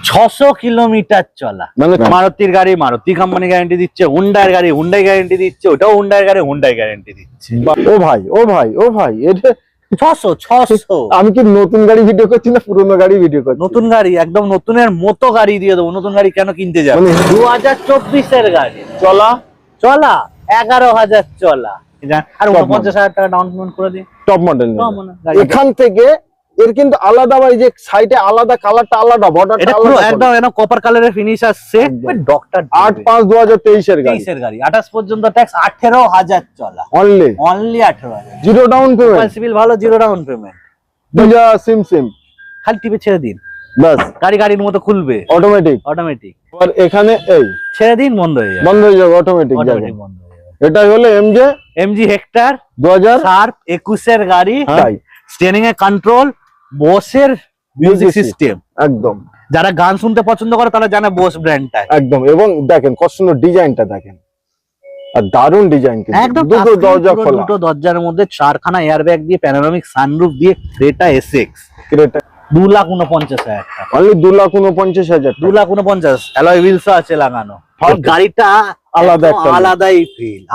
600 kilometre চলা। মানে মারুতির গাড়ি মারুতি কোম্পানি গ্যারান্টি দিচ্ছে, হুন্ডাইয়ের গাড়ি হুন্ডাই গ্যারান্টি দিচ্ছে, ওটাও হুন্ডাইয়ের গাড়ি হুন্ডাই গ্যারান্টি দিচ্ছে। ও ভাই এটা 600 আমি কি নতুন গাড়ি ভিডিও করছি না পুরনো গাড়ি ভিডিও করছি? নতুন গাড়ি, একদম নতুনের মতো গাড়ি দিয়ে দেবো। নতুন গাড়ি কেন কিনতে যাবে? 2024-এর গাড়ি, চলা 11,000 চলা, আর 49,000 টাকা ডাউন পেমেন্ট করে দিই। Top model. এখান থেকে এর কিন্তু আলাদা ভাই, যে সাইডে আলাদা, কালারটা আলাদা, বর্ডারটা আলাদা, একদম একদম কপার কালারের ফিনিশ আসছে। ডক্টর 8/5/2023 এর গাড়ি। 28 পর্যন্ত ট্যাক্স, 18,000 চলা, only 18,000। Zero down payment, civil ভালো, জিরো ডাউন পেমেন্ট, দুইটা সিম খালি টিপে ছেড়ে দিন, বাস গাড়ির মতো খুলবে অটোমেটিক। আর এখানে এই ছেড়ে দিন, বন্ধ হয়ে যাবে অটোমেটিক বন্ধ হয়ে যাবে। এটা হলো এমজি হেক্টর 2000 শার্প 21 এর গাড়ি। হ্যাঁ। স্টিয়ারিং এ কন্ট্রোল, বোসের মিউজিক সিস্টেম। একদম যারা গান শুনতে পছন্দ করে তারা জানে বোস ব্র্যান্ডটা একদম। এবং দেখেন কত সুন্দর ডিজাইনটা, দেখেন আর দারুণ ডিজাইন, একদম দুটো দরজা খোলা, দুটো দরজার মধ্যে 4খানা এয়ারব্যাগ দিয়ে, প্যানোরামিক সানরুফ দিয়ে, ক্রেটা এসএক্স। ক্রেটা 2,49,000 টাকা, অনলি 2,49,000, 2,49,000। অ্যালয় হুইলস আছে লাগানো। গাড়িটা আলাদা একটা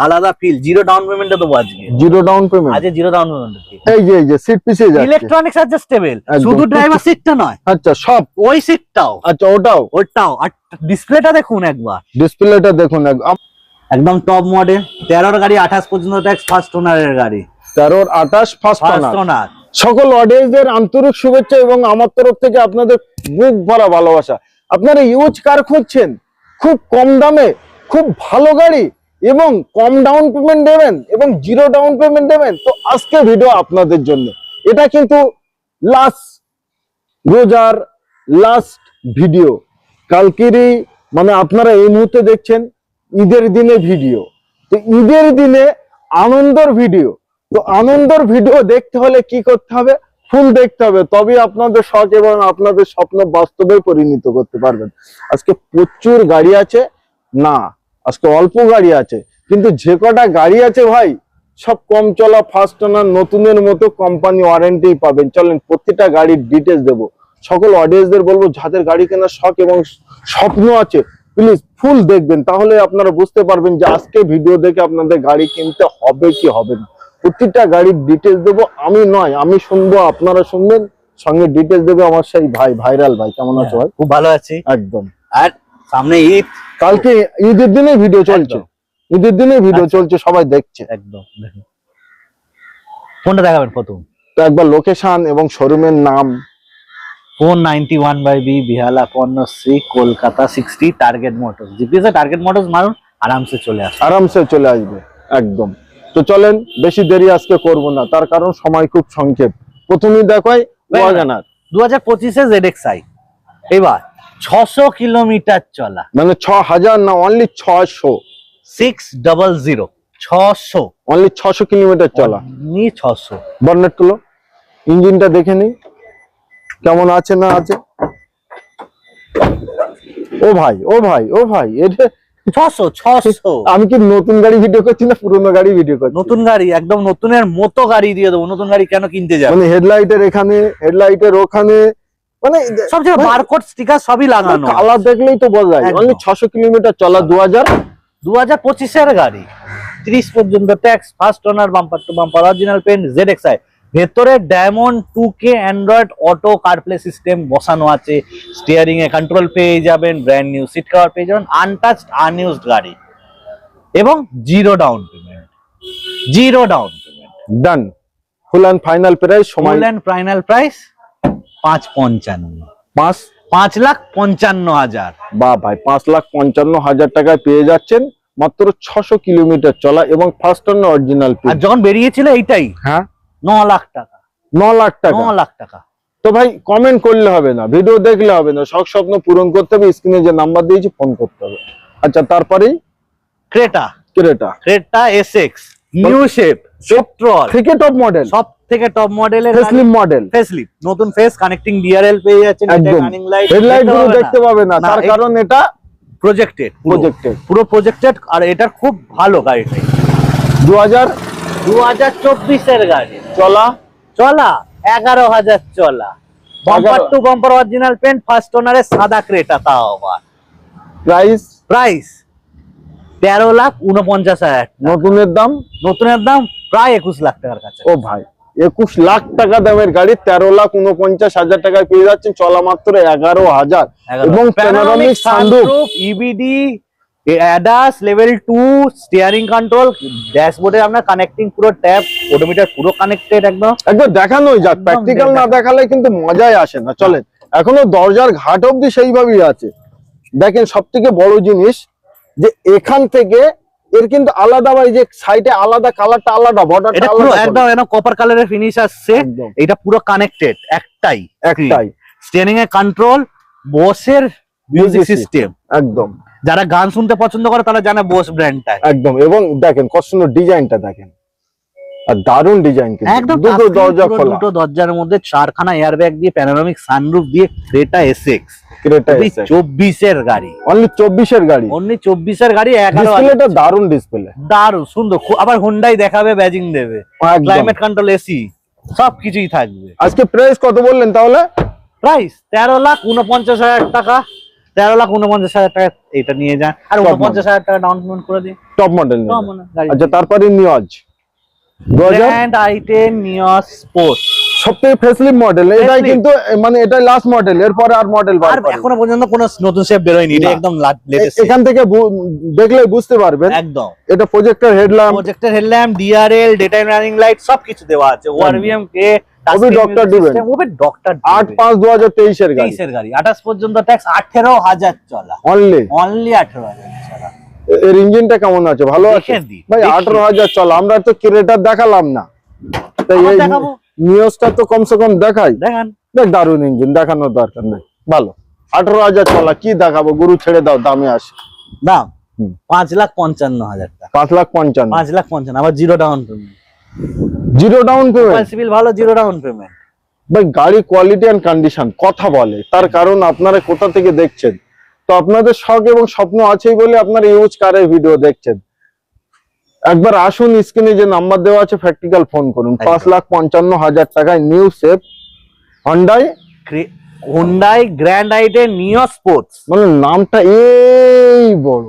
আলাদা ফিল। জিরো ডাউন পেমেন্টে দেবো আজকে, জিরো ডাউন পেমেন্ট। আজকে জিরো ডাউন পেমেন্ট। এই যে সিট পিছিয়ে যাচ্ছে, ইলেকট্রনিক্স অ্যাডজাস্টেবল, শুধু ড্রাইভার সিটটা নয়, আচ্ছা সব, ওই সিটটাও, আচ্ছা ওটাও। আর ডিসপ্লেটা দেখুন একবার, ডিসপ্লেটা দেখুন, একদম টপ মডেল। 13 গাড়ি, 28 পর্যন্ত ট্যাক্স, ফার্স্ট ওনারের গাড়ি, 13-28 ফার্স্ট ওনার। সকল অডিয়েন্সদের আন্তরিক শুভেচ্ছা এবং আমার তরফ থেকে আপনাদের বুক ভরা ভালোবাসা। আপনারা ইউজ কার খুঁজছেন, খুব কম দামে খুব ভালো গাড়ি এবং কম ডাউন পেমেন্ট দেবেন এবং জিরো ডাউন পেমেন্ট দেবেন, তো আজকে ভিডিও আপনাদের জন্য। এটা কিন্তু রোজার লাস্ট ভিডিও, কালকেরই মানে আপনারা এই মুহূর্তে দেখছেন ঈদের দিনে ভিডিও। তো ঈদের দিনে আনন্দের ভিডিও, তো আনন্দের ভিডিও দেখতে হলে কি করতে হবে, ফুল দেখতে হবে, তবে আপনাদের শখ এবং আপনাদের স্বপ্ন বাস্তবে পরিণত করতে পারবেন। আজকে প্রচুর গাড়ি আছে না, আজকে অল্প গাড়ি আছে, কিন্তু যে কটা গাড়ি আছে ভাই সব কম চলা, ফার্স্ট ওনার, নতুনের মতো কোম্পানি ওয়ারেন্টি পাবেন। চলেন প্রত্যেকটা গাড়ির ডিটেলস দেবো। সকল অডিয়েন্সদের বলবো যাদের গাড়ি কেনার শখ এবং স্বপ্ন আছে প্লিজ ফুল দেখবেন, তাহলে আপনারা বুঝতে পারবেন যে আজকে ভিডিও দেখে আপনাদের গাড়ি কিনতে হবে কি হবে না। প্রত্যেকটা গাড়ির ডিটেলস দেবো, আমি নয় আমি শুনবো, আপনারা শুনবেন, সঙ্গে ডিটেলস দেবে আমার সেই ভাইরাল ভাই। কেমন আছো ভাই? খুব ভালো আছি একদম। আর সামনে ঈদ, কালকে ঈদের দিনে ভিডিও চলছে, ঈদের দিনে ভিডিও চলছে, সবাই দেখছে। একদম। কোনটা দেখাবেন প্রথম? তো একবার লোকেশন এবং শোরুমের নাম। 491/B Behala Parnashree, Kolkata 60, target motors. জিপিএসে টার্গেট মোটরস মারুন, আরামসে চলে আসবে একদম। তো চলেন বেশি দেরি আজকে করব না, তার কারণ সময় খুব সংক্ষেপ। প্রথমেই দেখাই ওয়াগনার 2025 ZXi। এবার 600 কিলোমিটার চলা, মানে 6000 না, অনলি 600, 600, 600, অনলি 600 কিলোমিটার চলা। 600। বর্নেট গুলো, ইঞ্জিনটা দেখে নিই কেমন আছে না আছে। ও ভাই এটা 600। আমি কি নতুন গাড়ি ভিডিও করছি না পুরনো গাড়ি ভিডিও করছি? নতুন গাড়ি, একদম নতুনের মতো গাড়ি দিয়ে দেবো। নতুন গাড়ি কেন কিনতে যাবে? মানে হেডলাইটের এখানে, হেডলাইটের ওখানে, মানে সব জায়গায় বারকোড স্টিকার সবই লাগানো, কালার দেখলেই তো বোঝা যায়। অনলি 600 কিলোমিটার চলা, 2025 এর গাড়ি, 30 পর্যন্ত tax, first owner, bumper to bumper, original paint, ZXi। ভেতরে diamond 2K android auto carplay system বসানো আছে, স্টিয়ারিং এ কন্ট্রোল পেয়ে যাবেন, ব্র্যান্ড নিউ সিট কভার পেয়ে যাবেন, আনটাচড আনইউজড গাড়ি এবং zero down payment. Done. Full and final price, full and final price 555, 5,55,000। বা ভাই 5,55,000 টাকায় পেয়ে যাচ্ছেন মাত্র 600 কিলোমিটার চলা এবং ফার্স্ট ওনার অরিজিনাল। আর যখন বেরিয়েছিল এইটাই, হ্যাঁ 9 লাখ টাকা, 9 লাখ টাকা। তো ভাই কমেন্ট করলে হবে না, ভিডিও দেখলে হবে না, শখ স্বপ্ন পূরণ করতে হবে, স্ক্রিনে যে নাম্বার দিয়েছি ফোন করতে হবে। আচ্ছা তারপরেই Creta Essex, new shape, petrol থেকে টপ মডেল, সব থেকে টপ মডেলের ফেসলিফট, নতুন ফেস, কানেক্টিং ডিআরএল পেয়ে যাচ্ছেন, রানিং লাইট, হেডলাইট গুলো দেখতে পাবে না, তার কারণ এটা প্রজেক্টেড, পুরো প্রজেক্টেড। আর এটা খুব ভালো গাড়িটা। 2024 এর গাড়ি, চলা 11,000 চলা, bumper to bumper original paint, first ওনারের সাদা ক্রেটা, তাও আবার প্রাইস প্রাইস 13,49,000। নতুনের দাম নতুনের দাম প্রায় 21 লাখ টাকার কাছে। ও ভাই 21 লাখ টাকা দামের গাড়ি 13,49,000 টাকায় পেয়ে যাচ্ছেন, চলা মাত্র 11,000। এবং panoramic sunroof, EBD, ADAS level 2, steering control, ড্যাশবোর্ডে আপনার কানেক্টিং পুরো ট্যাব, ওডোমিটার পুরো কানেক্টেড একদম। একবার দেখানোই যাক, প্র্যাকটিক্যাল না দেখালে কিন্তু মজাই আসে না। চলেন, এখনো দরজার ঘাট অবধি সেইভাবেই আছে। দেখেন সবথেকে বড় জিনিস যে এখান থেকে এর কিন্তু আলাদা, ভাই যে সাইডে আলাদা, কালারটা আলাদা, বর্ডারটা এটা পুরো আলাদা, একদম একদম কপার কালারের ফিনিশ আসছে। একদম। এটা পুরো কানেক্টেড, একটাই একটাই স্টিয়ারিং এর কন্ট্রোল, বোসের মিউজিক সিস্টেম। একদম যারা গান শুনতে পছন্দ করে তারা জানে বোস ব্র্যান্ডটা একদম। এবং দেখেন কত সুন্দর ডিজাইনটা, দেখেন আর দারুণ ডিজাইন, একদম। দুটো দরজা খোলা, দুটো দরজার মধ্যে 4খানা এয়ারব্যাগ দিয়ে, প্যানোরামিক সানরুফ দিয়ে, ক্রেটা এসএক্স, ক্রেটা 24 এর গাড়ি, অনলি 24 এর গাড়ি, অনলি 24 এর গাড়ি। ডিসপ্লেটা দারুণ ডিসপ্লে, দারুণ সুন্দর। আবার হুন্ডাই দেখাবে, ব্যাজিং দেবে, ক্লাইমেট কন্ট্রোল, এসি সবকিছুই থাকবে। আজকে প্রাইস কত বললেন তাহলে? প্রাইস 13,49,000 টাকা। 13,49,000 টাকা এটা নিয়ে যান, আর 49,000 টাকা ডাউন পেমেন্ট করে দিন। Top model. গাড়ি। আচ্ছা, তারপরে news 2000 grand i10 Nios sport, সবথেকে ফেসলিফট মডেল। এটাই কিন্তু মানে এটাই লাস্ট মডেল, এরপরে আর মডেল বার আর করেনি। এখনো পর্যন্ত কোনো নতুন শেপ বেরোয়নি, এটা না। একদম লেটেস্ট। এখান থেকে দেখলে বুঝতে পারবেন একদম এটা projector headlamp, projector headlamp, DRL, day time running light সবকিছু দেওয়া আছে। ওআরভিএম কে ওবি ডক্টর দিবেন। ওবি ডক্টর 8/5/2023 এর গাড়ি, 23 এর গাড়ি। 28 পর্যন্ত ট্যাক্স, 18,000 চলা, অনলি অনলি 18,000 চলা। এর ইঞ্জিনটা কেমন আছে? ভালো আছে দেখে দিই, ভাই। দেখি। 18,000 চলা। আমরা তো ক্রেটার দেখালাম না, তাই আবার এই দেখাবো। নিওসটা তো কমসে কম দেখাই। দেখেন দেখ, দারুণ ইঞ্জিন, দেখানোর দরকার নেই। ভালো 18,000 চলা, কি দেখাবো? গুরু ছেড়ে দাও, দামে আসে। দাম 5,55,000 টাকা। 5,55,000 5,55,000, আবার zero down payment. Zero down payment. Civil ভালো, জিরো ডাউন পেমেন্ট। ভাই গাড়ি কোয়ালিটি এন্ড কন্ডিশন কথা বলে, তার কারণ আপনারা কোথা থেকে দেখছেন। তো আপনাদের শখ এবং স্বপ্ন আছেই বলে আপনারা ইউজ কারের ভিডিও দেখছেন। একবার আসুন, স্ক্রিনে যে নাম্বার দেওয়া আছে প্র্যাকটিক্যাল ফোন করুন। 5,55,000 টাকায় new safe Hyundai grand i10 নিও স্পোর্টস, মানে নামটা এই বড়।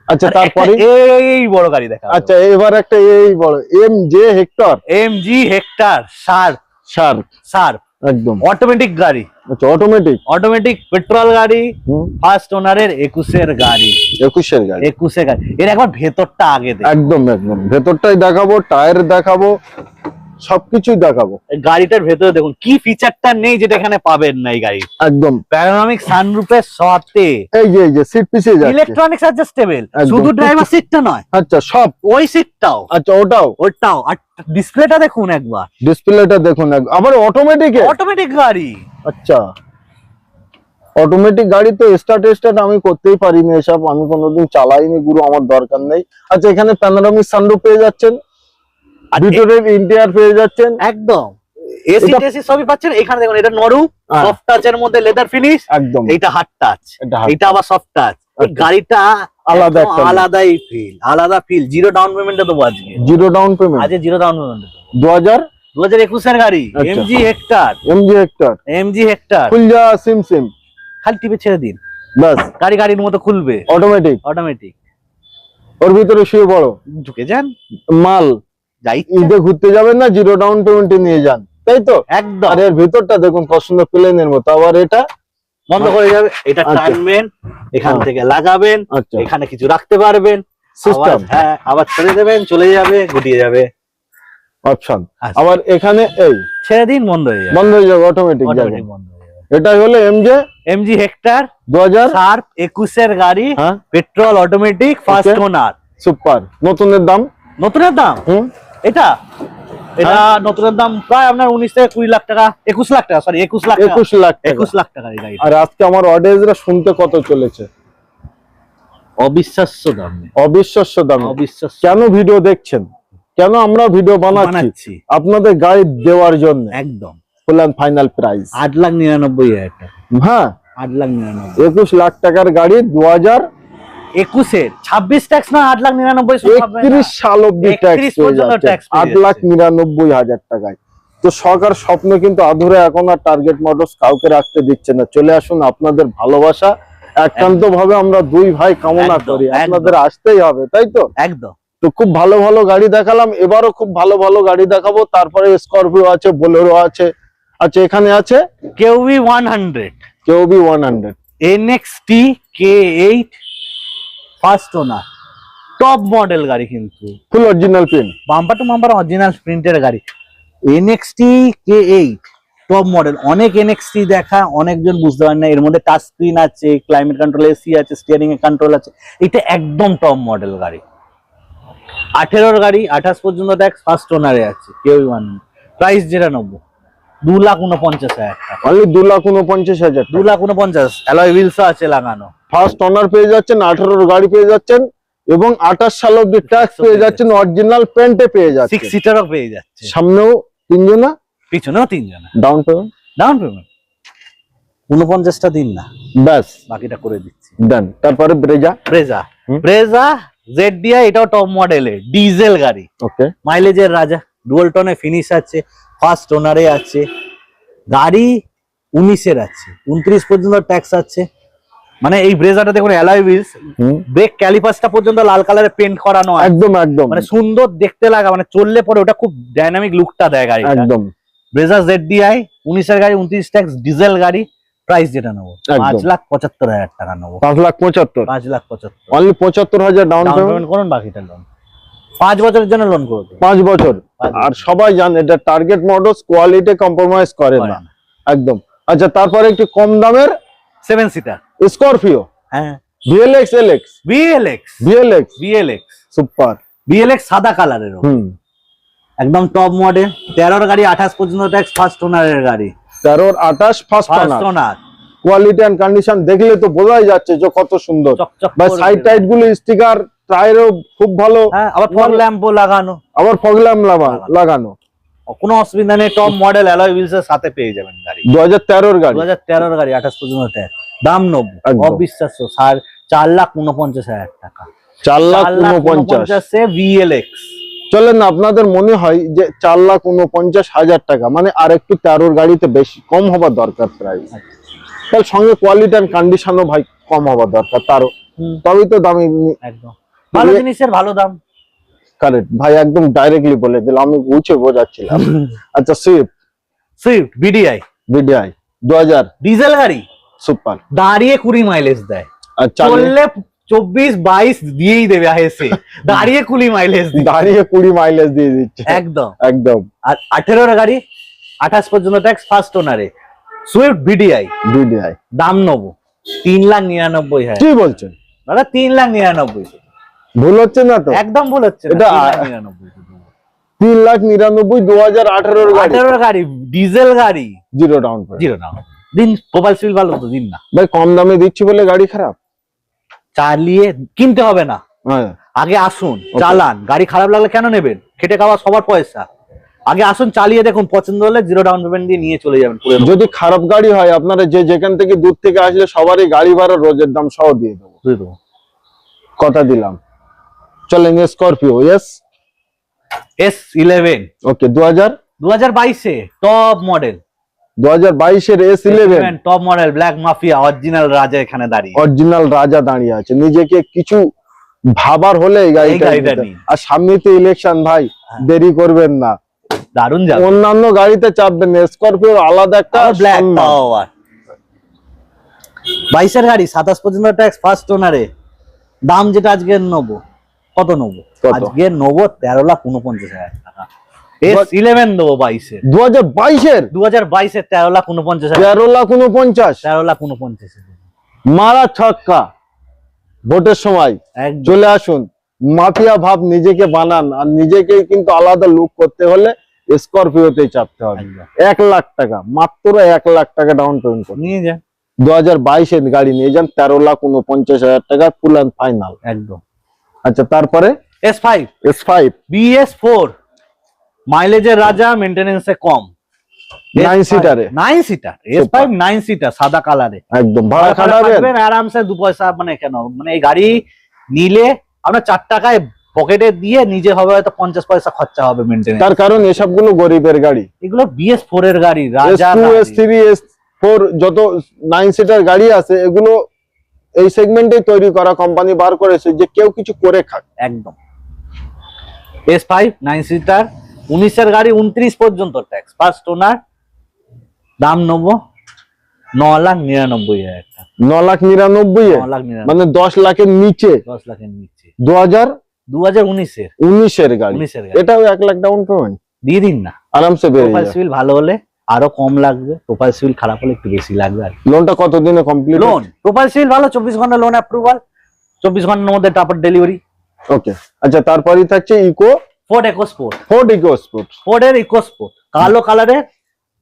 আচ্ছা, তারপরে এই বড় গাড়ি দেখা। আচ্ছা, এবার একটা এই বড় এমজে হেক্টর, এমজি হেক্টর শার্প একদম অটোমেটিক গাড়ি। আচ্ছা, অটোমেটিক পেট্রোল গাড়ি, ফার্স্ট ওনারের 21 এর গাড়ি। 21 এর গাড়ি, 21 এর গাড়ি। এর একবার ভেতরটা আগে দেখ। একদম ভেতরটাই দেখাবো, টায়ার দেখাবো, সবকিছুই দেখাবো। গাড়িটার ভেতরে দেখুন কি ফিচারটা নেই যেটা এখানে পাবেন না এই গাড়ি। একদম প্যানোরামিক সানরুফের সাথে এই যে সিট পিছিয়ে যাচ্ছে, ইলেকট্রনিক্স অ্যাডজাস্টেবল, একদম। শুধু ড্রাইভার সিটটা নয়, আচ্ছা সব, ওই সিটটাও, আচ্ছা ওটাও। আর ডিসপ্লেটা দেখুন একবার, ডিসপ্লেটা দেখুন আবার অটোমেটিক গাড়ি। আচ্ছা, অটোমেটিক গাড়ি তো স্টার্ট আমি করতেই পারিনি, এসব আমি কোনোদিন চালাইনি গুরু, আমার দরকার নেই। আচ্ছা, এখানে প্যানোরামিক সানরুফ পেয়ে যাচ্ছেন, ভিতরের ইন্টেরিয়র পেয়ে যাচ্ছেন, একদম এসি টেসি সবই পাচ্ছেন। এখানে দেখুন, এটা নরু সফট টাচের মধ্যে লেদার ফিনিশ, একদম এইটা হার্ড টাচ, এটা আবার সফট টাচ। এই গাড়িটা আলাদা একটা আলাদা ফিল। জিরো ডাউন পেমেন্টে দেবো আজকে, জিরো ডাউন পেমেন্ট, আজকে জিরো ডাউন পেমেন্ট। 2021 এর গাড়ি, আচ্ছা। এমজি হেক্টর খুল যা সিম খালি টিপে ছেড়ে দিন, বাস গাড়ির মতো খুলবে, অটোমেটিক। ওর ভিতরে শুয়ে বড় ঢুকে যান, মাল যাই ঈদে ঘুরতে যাবেন না, জিরো ডাউন পেমেন্টে নিয়ে যান, তাই তো? একদম। আর এর ভিতরটা দেখুন কত সুন্দর, প্লেনের মতো। আবার এটা বন্ধ করে যাবে, এটা আচ্ছা। টানবেন, এখান হ্যাঁ। থেকে লাগাবেন, আচ্ছা, এখানে কিছু রাখতে পারবেন, সিস্টেম, হ্যাঁ, আবার ছেড়ে দেবেন, চলে যাবে, গুটিয়ে যাবে অপশন। আচ্ছা। আবার এখানে এই ছেড়ে দিন, বন্ধ হয়ে যাবে, বন্ধ হয়ে যাবে, অটোমেটিক যাবে। অটোমেটিক বন্ধ হয়ে যাবে। এটাই হলো এমজি হেক্টর 2000 শার্প 21 এর গাড়ি, হ্যাঁ, petrol, automatic, first owner. Super. নতুনের দাম নতুনের দাম এটা নতুনের দাম প্রায় আপনার 19 থেকে 20 লাখ টাকা, 21 লাখ টাকা, সরি 21 লাখ টাকা, 21 লাখ টাকা। 21 লাখ টাকা এই গাড়ি। আর আজকে আমার অডিয়েন্সরা শুনতে কত চলেছে? অবিশ্বাস্য দাম, অবিশ্বাস্য দাম। অবিশ্বাস্য। কেন ভিডিও দেখছেন? কেন আমরা ভিডিও বানাচ্ছি? আপনাদের গাইড দেওয়ার জন্য। একদম ফুল এন্ড ফাইনাল প্রাইস 8,99,000 টাকা। হ্যাঁ, 8,99,000। 21 লাখ টাকার গাড়ি 2021 এর 26 ট্যাক্স না, 8,99,000। 31 সাল অব্দি 31 ট্যাক্স হয়ে পর্যন্ত যাচ্ছে, ট্যাক্স পেয়ে 8,99,000 টাকায়। তো শখ আর স্বপ্ন কিন্তু আধুরে, এখন আর টার্গেট মোটরস কাউকে রাখতে দিচ্ছে না। চলে আসুন, আপনাদের ভালোবাসা একান্ত ভাবে আমরা দুই ভাই কামনা একদম, করি, একদম। আপনাদের আসতেই হবে, তাই তো? একদম। তো খুব ভালো ভালো গাড়ি দেখালাম, এবারও খুব ভালো ভালো গাড়ি দেখাবো। তারপরে স্করপিও আছে, বোলেরো আছে, আচ্ছা এখানে আছে কেউবি 100, কেউবি 100, NXT K8 first owner, top model গাড়ি, কিন্তু ফুল original pin. Bumper to bumper original প্রিন্টের গাড়ি। NXT K8 top model. অনেক NXT দেখা, অনেকজন বুঝতে পারেন না, এর মধ্যে টাচ স্ক্রিন আছে, ক্লাইমেট কন্ট্রোল, এসি আছে, স্টিয়ারিং এর কন্ট্রোল আছে। এটা একদম টপ মডেল গাড়ি। 18 গাড়ি, 28 পর্যন্ত ট্যাক্স, ফার্স্ট ওনারে আছে, কেউই মানে প্রাইস যেটা নেবো 2,49,000 টাকা। অনলি 2,49,000, 2,49,000। অ্যালয় হুইলসও আছে লাগানো। ফার্স্ট ওনার পেয়ে যাচ্ছেন, 18 গাড়ি পেয়ে যাচ্ছেন, এবং 28 সাল অব্দি ট্যাক্স পেয়ে যাচ্ছেন, অরিজিনাল পেন্টে পেয়ে 6 যাচ্ছেন। সিটারও পেয়ে যাচ্ছে, সামনেও তিনজনা, পিছনেও 3 জন। ডাউন পেমেন্ট ডাউন পেমেন্ট 49টা দিন না, ব্যাস বাকিটা করে দিচ্ছি। দেন। তারপরে ব্রেজা, ব্রেজা, হুম। ব্রেজা ZDI, এটাও টপ মডেলের ডিজেল গাড়ি, ওকে, মাইলেজের রাজা, ডুয়াল টোনে ফিনিশ আছে, ফার্স্ট ওনারে আছে, গাড়ি 19-এর আছে, 29 পর্যন্ত ট্যাক্স আছে। মানে এই ব্রেজাটা দেখুন, অ্যালয় হুইলস, ব্রেক ক্যালিপাসটা পর্যন্ত লাল কালারে পেন্ট করানো আছে, একদম একদম, মানে সুন্দর দেখতে লাগা, মানে চললে পরে ওটা খুব ডাইনামিক লুকটা দেয় গাড়ি। একদম ব্রেজা ZDI 19-এর গাড়ি, 29 ট্যাক্স, ডিজেল গাড়ি। প্রাইস যেটা নেবো একদম। 5,75,000 টাকা নেবো। 5,75,000, 5,75,000 only 75,000 down down payment, payment করুন, বাকিটা লোন 5 বছরের জন্য লোন করে দেবো। 5 বছর। 5 আর সবাই জানে এটা টার্গেট মোটরস, কোয়ালিটি কম্প্রোমাইজ করে করে না, না। একদম। আচ্ছা তারপরে একটু কম দামের 7 সিটার, স্করপিও হ্যাঁ, VLX, LX, VLX, VLX VLX, super, VLX সাদা কালারের, একদম টপ মডেল। 13 গাড়ি, 28 পর্যন্ত ট্যাক্স, ফার্স্ট ওনারের গাড়ি, 13, 28 first first owner. Owner, quality and condition দেখলে তো বোঝাই যাচ্ছে যে কত সুন্দর। চকচক ভাই করে সাইড দেবে। টাইট গুলো, স্টিকার, টায়ারও খুব ভালো, হ্যাঁ, আবার ফগ ল্যাম্পও লাগানো, আবার ফগ ল্যাম্প লাগানো। কোনো অসুবিধা নেই, টপ মডেল অ্যালয় হুইলস এর সাথে পেয়ে যাবেন গাড়ি। 2013 গাড়ি, 2013 গাড়ি, 28 পর্যন্ত ট্যাক্স, দাম 90, একদম। অবিশ্বাস্য, 4,49,000 টাকা। 4,49,000। VLX চলেন না, আপনাদের মনে হয় যে 4,49,000 টাকা মানে আর একটু 13 গাড়িতে বেশি কম হবার দরকার প্রাইস, তার সঙ্গে কোয়ালিটি এন্ড কন্ডিশনও ভাই কম হবার দরকার তারও, তবেই তো দামি। একদম ভালো জিনিসের ভালো দাম। কারেক্ট ভাই, একদম ডাইরেক্টলি বলে দিলাম, আমি বুঝে বোঝাচ্ছিলাম। আচ্ছা সুইফট VDI VDI 2000 ডিজেল গাড়ি, সুপার, দাঁড়িয়ে 20 মাইলেজ দেয়, আচ্ছা চললে 24-22 দিয়েই দেবে হেসে, দাঁড়িয়ে 20 মাইলেজ দাঁড়িয়ে 20 মাইলেজ দিয়ে দিচ্ছে, একদম একদম। আর 18 গাড়ি, 28 পর্যন্ত ট্যাক্স, ফার্স্ট ওনারে, সুইফট VDI, দাম নেবো 3,99,000। কি বলছেন দাদা, 3,99,000, ভুল হচ্ছে না তো? একদম ভুল হচ্ছে না, এটা 3,99,000 2018 গাড়ি, 18 গাড়ি, ডিজেল গাড়ি, zero down payment. Zero down. দিন প্রোফাইল সিল ভালো তো দিন না, ভাই কম দামে দিচ্ছি বলে গাড়ি খারাপ? চালিয়ে কিনতে হবে না, হ্যাঁ, আগে আসুন চালান, গাড়ি খারাপ লাগলে কেন নেবেন, খেটে খাওয়া সবার পয়সা, আগে আসুন চালিয়ে দেখুন, পছন্দ হলে জিরো ডাউন পেমেন্ট দিয়ে নিয়ে চলে যাবেন। যদি খারাপ গাড়ি হয় আপনারা যেখান থেকে দূর থেকে আসলে সবারই গাড়ি ভাড়া রোজের দাম সহ দিয়ে দেবো, কথা দিলাম। চলেন স্করপিও S11, ওকে 2022 top model, 2022 S11 top model, black mafia, original রাজা এখানে দাঁড়িয়ে, অরিজিনাল রাজা দাঁড়িয়ে আছে। নিজেকে কিছু ভাবার হলে এই গাড়িটা নিন। আর সামনে তো ইলেকশন ভাই, দেরি করবেন না, দারুণ যাবে। অন্যান্য গাড়িতে চাপবেন না, স্করপিওর আলাদা একটা ব্ল্যাক সম্মান। পাওয়ার 22 গাড়ি, 27 পর্যন্ত ট্যাক্স, ফার্স্ট ওনারে, দাম যেটা আজকে নেবো, কত নেবো আজকে নেবো 13,49,000 টাকা। S11 দেবো 22-এর, 2022 13,49,000, 13,49,000 13,49,000 মারা ছক্কা। ভোটের সময় একদম। চলে আসুন, মাফিয়া ভাব নিজেকে বানান, আর নিজেকে কিন্তু আলাদা লুক করতে হলে স্করপিওতে চাপতে হবে। 1 লাখ টাকা, মাত্র 1 লাখ টাকা ডাউন পেমেন্ট করে নিয়ে যান, 2022 গাড়ি নিয়ে যান, 13,49,000 টাকা ফুল অ্যান্ড ফাইনাল, একদম। আচ্ছা তারপরে S5 BS4, মাইলেজের রাজা, মেইনটেনেন্সে কম, 9 সিটারে, 9 সিটার S5, 9 সিটার, সাদা কালারে, একদম ভাড়া খাটাবেন আরামসে 2 পয়সা, মানে কেন, মানে এই গাড়ি নিলে আপনার 4 টাকায় পকেটে দিয়ে নিজে হবে হয়তো 50 পয়সা খরচা হবে মেনটেনেন্স। তার কারণ এসবগুলো গরিবের গাড়ি। এগুলো BS4 এর গাড়ি, রাজা S2 S3 S4 যত 9 সিটার গাড়ি আছে এগুলো এই সেগমেন্টে তৈরি করা, কোম্পানি বার করেছে যে কেউ কিছু করে খাক। একদম। S5 9 সিটার 19 এর গাড়ি, 29 পর্যন্ত ট্যাক্স, ফার্স্ট ওনার, দাম নেবো 9,99,000 টাকা। 9,99,000 9,99,000 মানে 10 লাখের নিচে, 10 লাখের নিচে, 2019 2019 এর গাড়ি। 19 এর গাড়ি। এটাও 1 লাখ ডাউন পেমেন্ট দিয়ে দিন না, আরামসে বেরিয়ে প্রোফাইল যায়। সিভিল ভালো হলে আরো কম লাগবে, প্রোফাইল সিভিল খারাপ হলে একটু বেশি লাগবে আর কি। লোনটা কত দিনে কমপ্লিট? লোন প্রোফাইল সিভিল ভালো, 24 ঘন্টা লোন অ্যাপ্রুভাল, 24 ঘন্টার মধ্যে তারপর ডেলিভারি। ওকে, আচ্ছা তারপরেই থাকছে eco, Ford EcoSport. Ford EcoSport. ফোর্ডের ইকোস্পোর্ট কালো কালারের,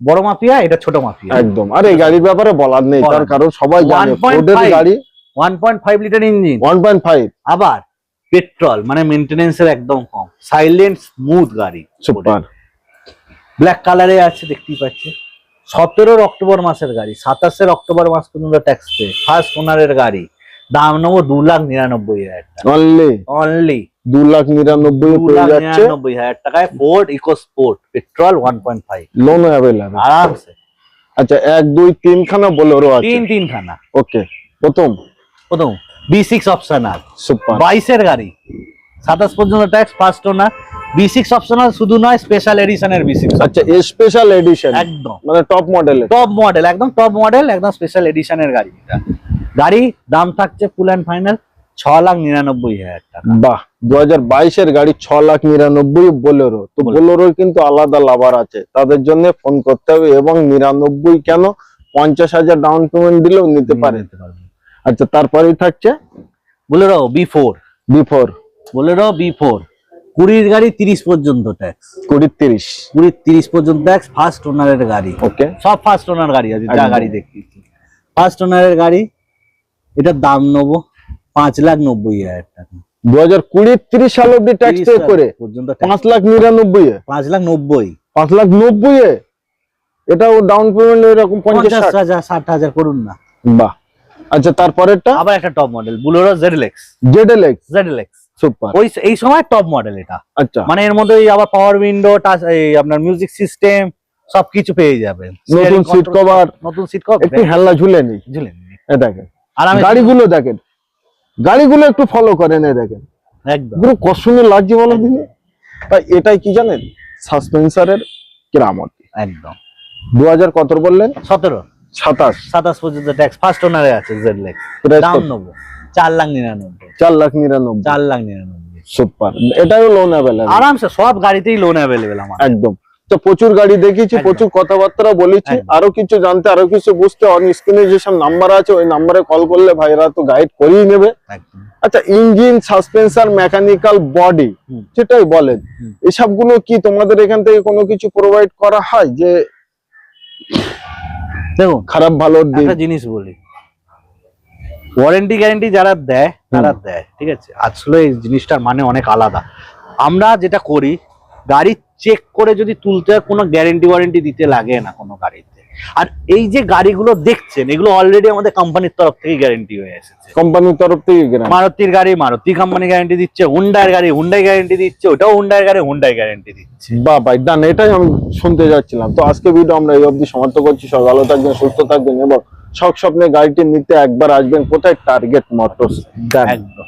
বড় মাফিয়া, এটা ছোট মাফিয়া একদম। আর এই গাড়ির ব্যাপারে বলার নেই, তার কারণ সবাই জানে 1.5 ফোর্ডের গাড়ি 1.5 লিটার ইঞ্জিন, 1.5 আবার পেট্রোল, মানে মেইনটেনেন্সের একদম কম, সাইলেন্ট স্মুথ গাড়ি, সুপার। ব্ল্যাক কালারে আছে দেখতেই পাচ্ছেন। 17 অক্টোবর মাসের গাড়ি, 27 অক্টোবর মাস পর্যন্ত ট্যাক্স পে, ফার্স্ট ওনারের গাড়ি, দাম নেবো 2,99,000 টাকা অনলি। অনলি। 2,99,000 পেয়ে যাচ্ছে 2,99,000 টাকায় Ford EcoSport petrol 1.5, loan available আরামসে। আচ্ছা 1 2 3 খানা বোলেরো আছে। তিন খানা। ওকে, প্রথম B6 অপশনাল, সুপার। 22 এর গাড়ি, 27 পর্যন্ত ট্যাক্স, ফার্স্ট ওনার, B6 অপশনাল শুধু নয়, স্পেশাল এডিশনের B6। আচ্ছা স্পেশাল এডিশন, একদম মানে টপ মডেলের, টপ মডেল, একদম টপ মডেল, একদম স্পেশাল এডিশনের গাড়ি এটা। গাড়ি দাম থাকছে ফুল অ্যান্ড ফাইনাল 6,99,000 টাকা। বাহ, 2022 এর গাড়ি 6,99,000 বোলেরো। তো বোলেরোর কিন্তু আলাদা লাভার আছে, তাদের জন্য ফোন করতে হবে, এবং 99 কেন 50,000 ডাউন পেমেন্ট দিলেও নিতে পারে। আচ্ছা তারপরেই থাকছে Bolero B4, B4, Bolero B4 20 গাড়ি 30 পর্যন্ত ট্যাক্স, 20-30 20-30 পর্যন্ত ট্যাক্স, ফার্স্ট ওনারের গাড়ি, ওকে সব ফার্স্ট ওনার গাড়ি আছে যা একদম। গাড়ি দেখতেছি ফার্স্ট ওনারের গাড়ি। এটার দাম নেবো 5,90,000 টাকা। 2020-30 সাল অব্দি ট্যাক্স পে করে পর্যন্ত 5,99,000, 5,90,000, 5,90,000 এটাও ডাউন পেমেন্ট এরকম 50,000। 50,000 60,000 করুন না। বাহ, আচ্ছা তারপরেরটা আবার একটা top model Bolero ZLX, ZLX super, super. এই সময় টপ মডেল এটা। আচ্ছা মানে এর মধ্যে আবার পাওয়ার উইন্ডো, টাচ, আপনার মিউজিক সিস্টেম সবকিছু পেয়ে যাবেন, নতুন সিট কভার, নতুন সিট কভার, একটু হেলা ঝুলে নেই, ঝুলেন এ দেখেন আরামে গাড়িগুলো দেখেন, গাড়িগুলো একটু ফলো করেন, এ দেখেন একদম। পুরো কত সুন্দর লাগছে বলো দিনে। তাই এটাই কি জানেন, সাসপেন্সারের কেরামত। একদম 2000 কত বললেন? 17 27 27 পর্যন্ত ট্যাক্স, ফার্স্ট ওনারে আছে ZLX, প্রাইস দাম কত? নেবো 4,99,000, 4,99,000 4,99,000 সুপার। এটাও লোন অ্যাভেলেবল আরামসে, সব গাড়িতেই লোন অ্যাভেলেবেল আমার। একদম। তো প্রচুর গাড়ি দেখিয়েছি, একদম। প্রচুর কথাবার্তা বলেছি। একদম। আরো কিছু জানতে, আরো কিছু বুঝতে অন স্ক্রিনে যেসব নাম্বার আছে ওই নাম্বারে কল করলে ভাইরা তো গাইড করেই নেবে। একদম। আচ্ছা ইঞ্জিন, সাসপেন্সার, মেকানিক্যাল, বডি, হুম। সেটাই বলেন, হুম। এসবগুলো কি তোমাদের এখান থেকে কোনো কিছু প্রোভাইড করা হয়? যে দেখুন খারাপ ভালোর দিক, একটা জিনিস বলি, ওয়ারেন্টি গ্যারেন্টি যারা দেয় তারা দেয়, ঠিক আছে, আসলে এই জিনিসটার মানে অনেক আলাদা। আমরা যেটা করি, গাড়ি চেক করে যদি তুলতে হয়, কোনো গ্যারেন্টি ওয়ারেন্টি দিতে লাগে না কোনো গাড়িতে। আর এই যে গাড়িগুলো দেখছেন, এগুলো অলরেডি আমাদের কোম্পানির তরফ থেকে গ্যারেন্টি হয়ে এসেছে। কোম্পানির তরফ থেকে গ্যারান্টি, মারুতির গাড়ি মারুতি কোম্পানি গ্যারেন্টি দিচ্ছে, হুন্ডাইয়ের গাড়ি হুন্ডাই গ্যারেন্টি দিচ্ছে, ওটাও হুন্ডাইয়ের গাড়ি হুন্ডাই গ্যারেন্টি দিচ্ছে। বাহ ভাই ডান, এটাই আমি শুনতে যাচ্ছিলাম। তো আজকে ভিডিও আমরা এই অবধি সমাপ্ত করছি। সব ভালো থাকবেন, সুস্থ থাকবেন, এবং শখ স্বপ্নে গাড়িটি নিতে একবার আসবেন কোথায়? Target motors. একদম।